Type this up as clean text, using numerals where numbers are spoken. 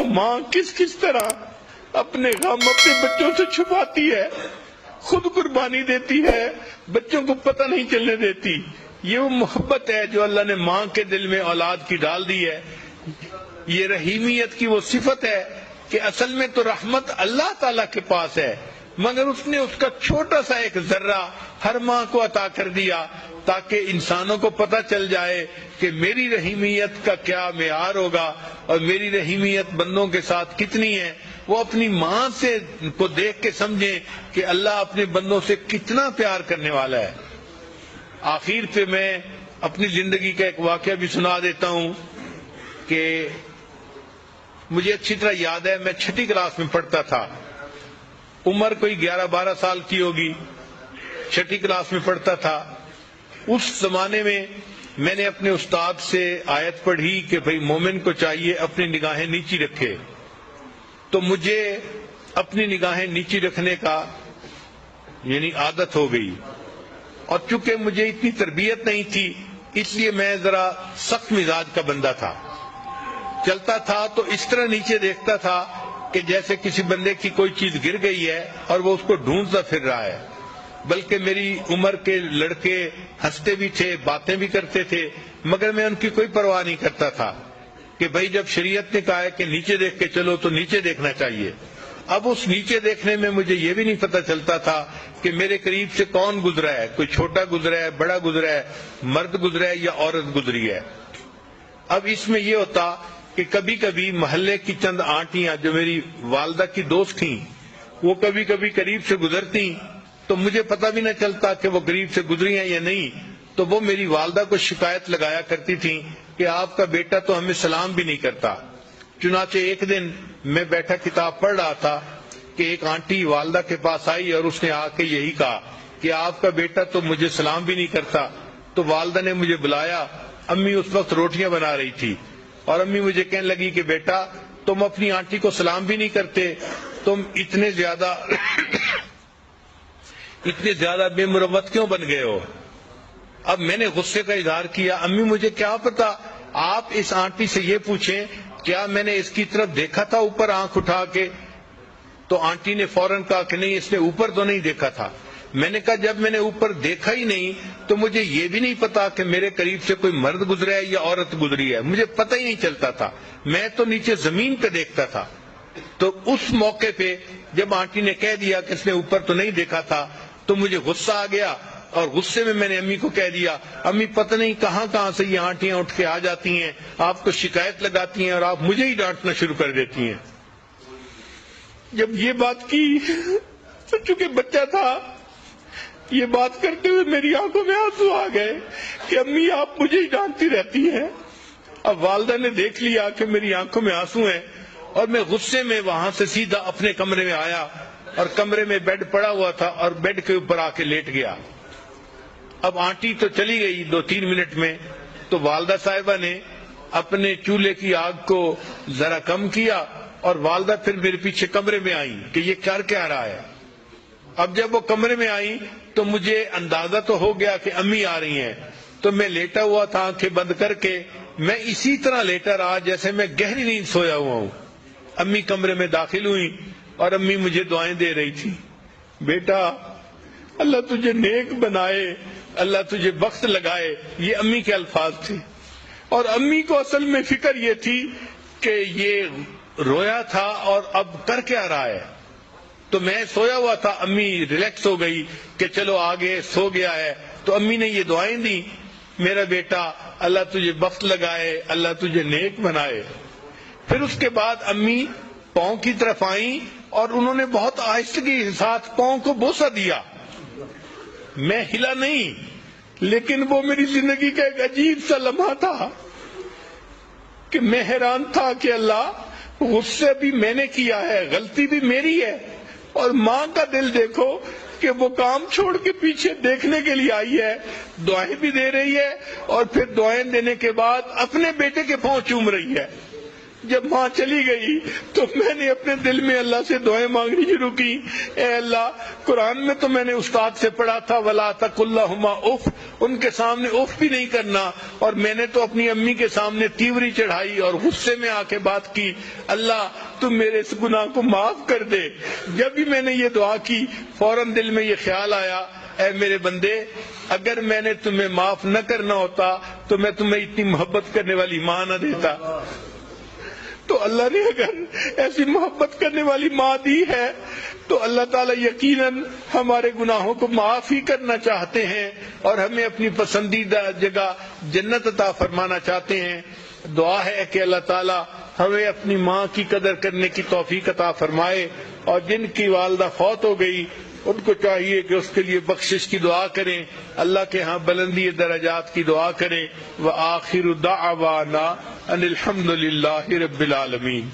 ماں کس کس طرح اپنے غم اپنے بچوں سے چھپاتی ہے، خود قربانی دیتی ہے، بچوں کو پتہ نہیں چلنے دیتی. یہ وہ محبت ہے جو اللہ نے ماں کے دل میں اولاد کی ڈال دی ہے. یہ رحیمیت کی وہ صفت ہے کہ اصل میں تو رحمت اللہ تعالیٰ کے پاس ہے، مگر اس نے اس کا چھوٹا سا ایک ذرہ ہر ماں کو عطا کر دیا تاکہ انسانوں کو پتہ چل جائے کہ میری رحیمیت کا کیا معیار ہوگا اور میری رحیمیت بندوں کے ساتھ کتنی ہے. وہ اپنی ماں سے کو دیکھ کے سمجھیں کہ اللہ اپنے بندوں سے کتنا پیار کرنے والا ہے. آخر پہ میں اپنی زندگی کا ایک واقعہ بھی سنا دیتا ہوں کہ مجھے اچھی طرح یاد ہے. میں 6ٹھی کلاس میں پڑھتا تھا، عمر کوئی 11-12 سال کی ہوگی، 6ٹھی کلاس میں پڑھتا تھا. اس زمانے میں نے اپنے استاد سے آیت پڑھی کہ بھئی مومن کو چاہیے اپنی نگاہیں نیچی رکھے. تو مجھے اپنی نگاہیں نیچی رکھنے کا یعنی عادت ہو گئی، اور چونکہ مجھے اتنی تربیت نہیں تھی اس لیے میں ذرا سخت مزاج کا بندہ تھا. چلتا تھا تو اس طرح نیچے دیکھتا تھا کہ جیسے کسی بندے کی کوئی چیز گر گئی ہے اور وہ اس کو ڈھونڈتا پھر رہا ہے. بلکہ میری عمر کے لڑکے ہنستے بھی تھے، باتیں بھی کرتے تھے، مگر میں ان کی کوئی پرواہ نہیں کرتا تھا کہ بھئی جب شریعت نے کہا ہے کہ نیچے دیکھ کے چلو تو نیچے دیکھنا چاہیے. اب اس نیچے دیکھنے میں مجھے یہ بھی نہیں پتہ چلتا تھا کہ میرے قریب سے کون گزرا ہے، کوئی چھوٹا گزرا ہے، بڑا گزرا ہے، مرد گزرا ہے یا عورت گزری ہے. اب اس میں یہ ہوتا کہ کبھی کبھی محلے کی چند آنٹیاں جو میری والدہ کی دوست تھیں وہ کبھی کبھی قریب سے گزرتی تو مجھے پتہ بھی نہ چلتا کہ وہ قریب سے گزری ہیں یا نہیں. تو وہ میری والدہ کو شکایت لگایا کرتی تھیں کہ آپ کا بیٹا تو ہمیں سلام بھی نہیں کرتا. چنانچہ ایک دن میں بیٹھا کتاب پڑھ رہا تھا کہ ایک آنٹی والدہ کے پاس آئی اور اس نے آ کے یہی کہا کہ آپ کا بیٹا تو مجھے سلام بھی نہیں کرتا. تو والدہ نے مجھے بلایا. امی اس وقت روٹیاں بنا رہی تھی اور امی مجھے کہنے لگی کہ بیٹا تم اپنی آنٹی کو سلام بھی نہیں کرتے، تم اتنے زیادہ بے مروت کیوں بن گئے ہو. اب میں نے غصے کا اظہار کیا، امی مجھے کیا پتا، آپ اس آنٹی سے یہ پوچھیں کیا میں نے اس کی طرف دیکھا تھا اوپر آنکھ اٹھا کے. تو آنٹی نے فوراً کہا کہ نہیں اس نے اوپر تو نہیں دیکھا تھا. میں نے کہا جب میں نے اوپر دیکھا ہی نہیں تو مجھے یہ بھی نہیں پتا کہ میرے قریب سے کوئی مرد گزرا ہے یا عورت گزری ہے، مجھے پتہ ہی نہیں چلتا تھا، میں تو نیچے زمین پہ دیکھتا تھا. تو اس موقع پہ جب آنٹی نے کہہ دیا کہ اس نے اوپر تو نہیں دیکھا تھا تو مجھے غصہ آ گیا، اور غصے میں نے امی کو کہہ دیا امی پتہ نہیں کہاں سے یہ آنٹیاں اٹھ کے آ جاتی ہیں، آپ کو شکایت لگاتی ہیں اور آپ مجھے ہی ڈانٹنا شروع کر دیتی ہیں. جب یہ بات کی تو چونکہ بچہ تھا، یہ بات کرتے ہوئے میری آنکھوں میں آنسو آ گئے کہ امی آپ مجھے ہی ڈانٹتی رہتی ہیں. اب والدہ نے دیکھ لیا کہ میری آنکھوں میں آنسو ہیں اور میں غصے میں وہاں سے سیدھا اپنے کمرے میں آیا اور کمرے میں بیڈ پڑا ہوا تھا اور بیڈ کے اوپر آ کے لیٹ گیا. اب آنٹی تو چلی گئی 2-3 منٹ میں، تو والدہ صاحبہ نے اپنے چولہے کی آگ کو ذرا کم کیا اور والدہ پھر میرے پیچھے کمرے میں آئی کہ یہ کر کیا رہا ہے. اب جب وہ کمرے میں آئی تو مجھے اندازہ تو ہو گیا کہ امی آ رہی ہیں، تو میں لیٹا ہوا تھا آنکھیں بند کر کے، میں اسی طرح لیٹا رہا جیسے میں گہری نیند سویا ہوا ہوں. امی کمرے میں داخل ہوئی اور امی مجھے دعائیں دے رہی تھی، بیٹا اللہ تجھے نیک بنائے، اللہ تجھے بخت لگائے، یہ امی کے الفاظ تھے. اور امی کو اصل میں فکر یہ تھی کہ یہ رویا تھا اور اب کر کیا رہا ہے. تو میں سویا ہوا تھا، امی ریلیکس ہو گئی کہ چلو آگے سو گیا ہے، تو امی نے یہ دعائیں دی میرا بیٹا اللہ تجھے بخت لگائے، اللہ تجھے نیک بنائے. پھر اس کے بعد امی پاؤں کی طرف آئیں اور انہوں نے بہت آہستگی کے ساتھ پاؤں کو بوسہ دیا. میں ہلا نہیں، لیکن وہ میری زندگی کا ایک عجیب سا لمحہ تھا کہ میں حیران تھا کہ اللہ غصہ بھی میں نے کیا ہے، غلطی بھی میری ہے، اور ماں کا دل دیکھو کہ وہ کام چھوڑ کے پیچھے دیکھنے کے لیے آئی ہے، دعائیں بھی دے رہی ہے اور پھر دعائیں دینے کے بعد اپنے بیٹے کے پاؤں چوم رہی ہے. جب ماں چلی گئی تو میں نے اپنے دل میں اللہ سے دعائیں مانگنی شروع کی، اے اللہ قرآن میں تو میں نے استاد سے پڑھا تھا وَلَا تَقُل لَّهُمَا اُف، ان کے سامنے اف بھی نہیں کرنا، اور میں نے تو اپنی امی کے سامنے تیوری چڑھائی اور غصے میں آ کے بات کی، اللہ تم میرے اس گناہ کو معاف کر دے۔ جب بھی میں نے یہ دعا کی فوراً دل میں یہ خیال آیا، اے میرے بندے اگر میں نے تمہیں معاف نہ کرنا ہوتا تو میں تمہیں اتنی محبت کرنے والی ماں نہ دیتا۔ تو اللہ نے اگر ایسی محبت کرنے والی ماں دی ہے تو اللہ تعالیٰ یقیناً ہمارے گناہوں کو معاف ہی کرنا چاہتے ہیں اور ہمیں اپنی پسندیدہ جگہ جنت عطا فرمانا چاہتے ہیں۔ دعا ہے کہ اللہ تعالیٰ ہمیں اپنی ماں کی قدر کرنے کی توفیق عطا فرمائے، اور جن کی والدہ فوت ہو گئی ان کو چاہیے کہ اس کے لیے بخشش کی دعا کریں، اللہ کے ہاں بلندی درجات کی دعا کریں۔ وآخر دعوانا ان الحمد للہ رب العالمین۔